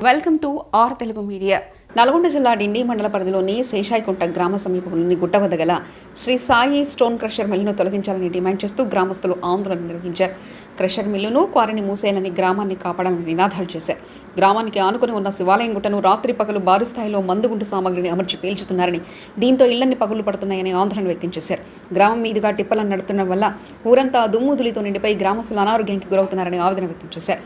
Welcome to our Telugu media. Nalgonda జిల్లా డిండి మండల పరిధిలోని శేషాయికుంట గ్రామ సమీపంలోని గుట్ట వద్ద గల శ్రీ సాయి స్టోన్ క్రషర్ మిల్లును తొలగించాలని డిమాండ్ చేస్తూ గ్రామస్తులు ఆందోళన నిర్వహించారు. క్రషర్ మిల్లును క్వారీని మూసేయాలని గ్రామాన్ని కాపాడాలని నినాదాలు చేశారు. గ్రామానికి ఆనుకుని ఉన్న శివాలయం గుట్టను రాత్రి పగలు భారీ స్థాయిలో మందుగుండు సామగ్రిని అమర్చి పీల్చుతున్నారని, దీంతో ఇళ్లన్నీ పగులు పడుతున్నాయని ఆందోళన వ్యక్తం చేశారు. గ్రామం మీదుగా టిప్పలను నడుపుతుండడం వల్ల ఊరంతా దుమ్ముదులితో నిండిపై గ్రామస్తులు అనారోగ్యానికి గురవుతున్నారని ఆవేదన వ్యక్తం చేశారు.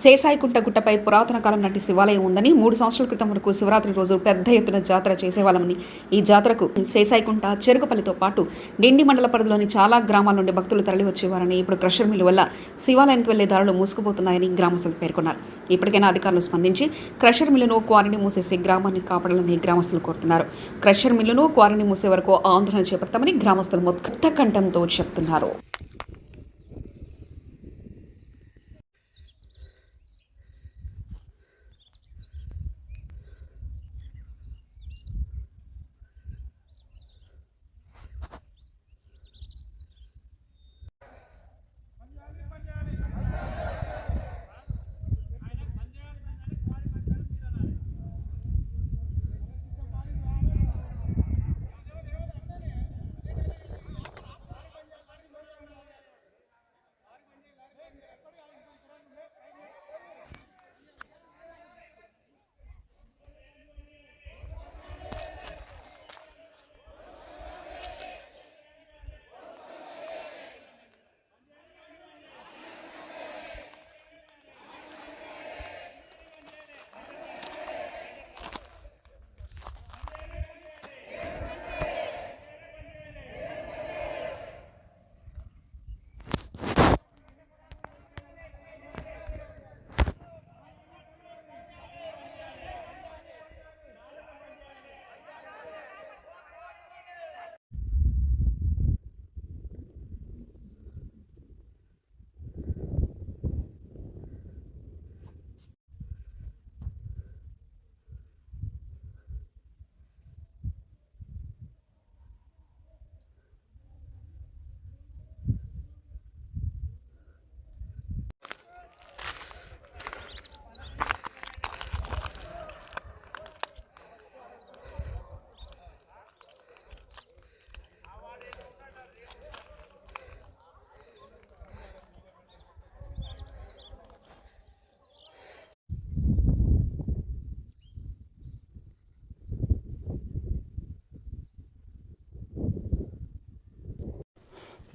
శేషాయికుంట గుట్టపై పురాతన కాలం నాటి శివాలయం ఉందని, 3 సంవత్సరాల క్రితం వరకు శివరాత్రి రోజు పెద్ద ఎత్తున జాతర చేసేవాళ్ళమని, ఈ జాతరకు శేషాయికుంట, చెరుకుపల్లితో పాటు డిండి మండల పరిధిలోని చాలా గ్రామాల నుండి భక్తులు తరలి వచ్చేవారని, ఇప్పుడు క్రషర్ మిల్లు వల్ల శివాలయానికి వెళ్లే దారులు మూసుకుపోతున్నాయని గ్రామస్తులు పేర్కొన్నారు. ఇప్పటికైనా అధికారులు స్పందించి క్రషర్ మిల్లును క్వారీని మూసేసి గ్రామాన్ని కాపాడాలని గ్రామస్తులు కోరుతున్నారు. క్రషర్ మిల్లును క్వారీని మూసే వరకు ఆందోళన చేపడతామని గ్రామస్తులు ముక్త కంఠంతో చెప్తున్నారు.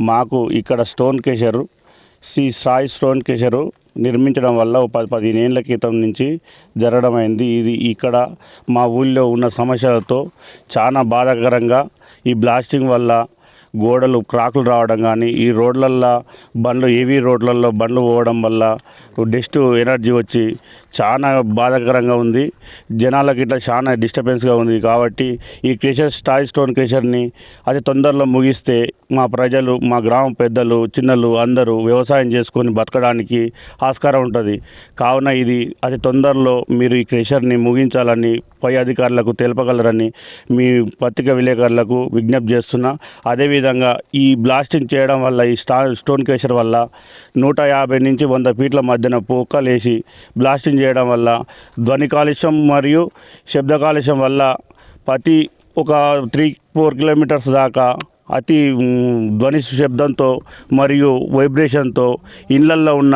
మాకు ఇక్కడ stone crusher, Shri Sai stone crusher నిర్మించడం వల్ల 10-15 ఏళ్ల క్రితం నుంచి జరగడం అయింది. ఇది ఇక్కడ మా ఊళ్ళో ఉన్న సమస్యలతో చాలా బాధాకరంగా ఈ బ్లాస్టింగ్ వల్ల గోడలు క్రాకులు రావడం కానీ, ఈ రోడ్లల్లో హెవీ రోడ్లలో బండ్లు పోవడం వల్ల డస్ట్ ఎనర్జీ వచ్చి చాలా బాధాకరంగా ఉంది. జనాలకి ఇట్లా చాలా డిస్టర్బెన్స్గా ఉంది. కాబట్టి ఈ క్రషర్, సాయి స్టోన్ క్రషర్ని అతి తొందరలో ముగిస్తే మా ప్రజలు, మా గ్రామ పెద్దలు, చిన్నలు అందరూ వ్యవసాయం చేసుకొని బతకడానికి ఆస్కారం ఉంటుంది. కావున ఇది అతి తొందరలో మీరు ఈ క్రషర్ని ముగించాలని పై అధికారులకు తెలపగలరని మీ పత్రికా విలేకరులకు విజ్ఞప్తి చేస్తున్నా. అదేవిధంగా ఈ బ్లాస్టింగ్ చేయడం వల్ల, ఈ స్టోన్ క్రషర్ వల్ల 150 నుంచి 100 ఫీట్ల మధ్యన పోక్కలేసి బ్లాస్టింగ్ చేయడం వల్ల ధ్వని కాలుష్యం మరియు శబ్ద కాలుష్యం వల్ల ప్రతి ఒక 3-4 కిలోమీటర్స్ దాకా అతి ధ్వని శబ్దంతో మరియు వైబ్రేషన్తో ఇళ్ళల్లో ఉన్న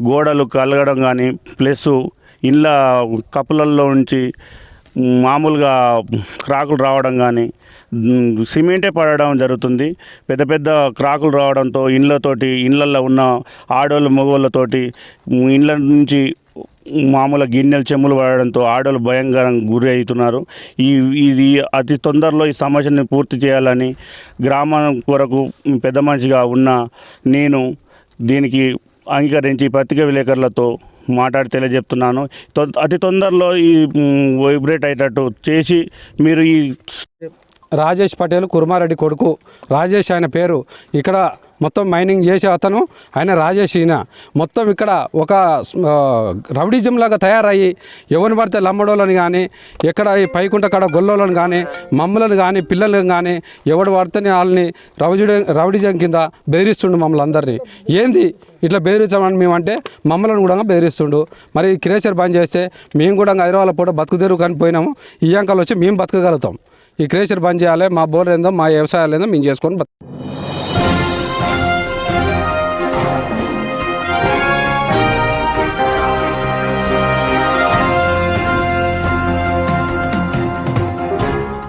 గోడలు కలగడం కానీ, ప్లస్ ఇళ్ళ కప్పులల్లో నుంచి మామూలుగా క్రాకులు రావడం కానీ, సిమెంటే పడడం జరుగుతుంది. పెద్ద పెద్ద క్రాకులు రావడంతో ఇళ్ళల్లో ఉన్న ఆడవాళ్ళు మగవాళ్ళతోటి ఇళ్ళ నుంచి మామూలు గిన్నెలు చెమ్ములు పడడంతో ఆడవాళ్ళు భయంకరంగా గురి అవుతున్నారు. ఇది అతి తొందరలో ఈ సమస్యని పూర్తి చేయాలని గ్రామం కొరకు పెద్ద మనిషిగా ఉన్న నేను దీనికి అంగీకరించి పత్రికా విలేకరులతో మాట్లాడి తెలియజెప్తున్నాను. అతి తొందరలో ఈ వైబ్రేట్ అయ్యేటట్టు చేసి మీరు ఈ రాజేష్ పటేల్ కుర్మారెడ్డి కొడుకు రాజేష్ ఆయన పేరు. ఇక్కడ మొత్తం మైనింగ్ చేసే అతను ఆయన రాజేష్ ఈయన మొత్తం ఇక్కడ ఒక రౌడిజం లాగా తయారయ్యి ఎవరిని పడితే లమ్మడోళ్ళని కానీ ఎక్కడ ఈ పైకుంట కాడ గొల్లోళ్ళని కానీ మమ్మలను కానీ పిల్లలను కానీ ఎవడు పడితే వాళ్ళని రౌడిజం కింద బెదిరిస్తుండు మమ్మల్ని అందరినీ. ఏంది ఇట్లా బెదిరించామని మేమంటే మమ్మల్ని కూడా బెదిరిస్తుండు. మరి క్రేషర్ బంద్ చేస్తే మేము కూడా హైదరాబాద్ పూట బతుకు తెరువు కానీ పోయినాము. ఈ అంకలు వచ్చి మేము బతకగలుగుతాం. ఈ క్రేషర్ బంద్ చేయాలి, మా బోర్ ఏందో మా వ్యవసాయాలు ఏందో మేము చేసుకొని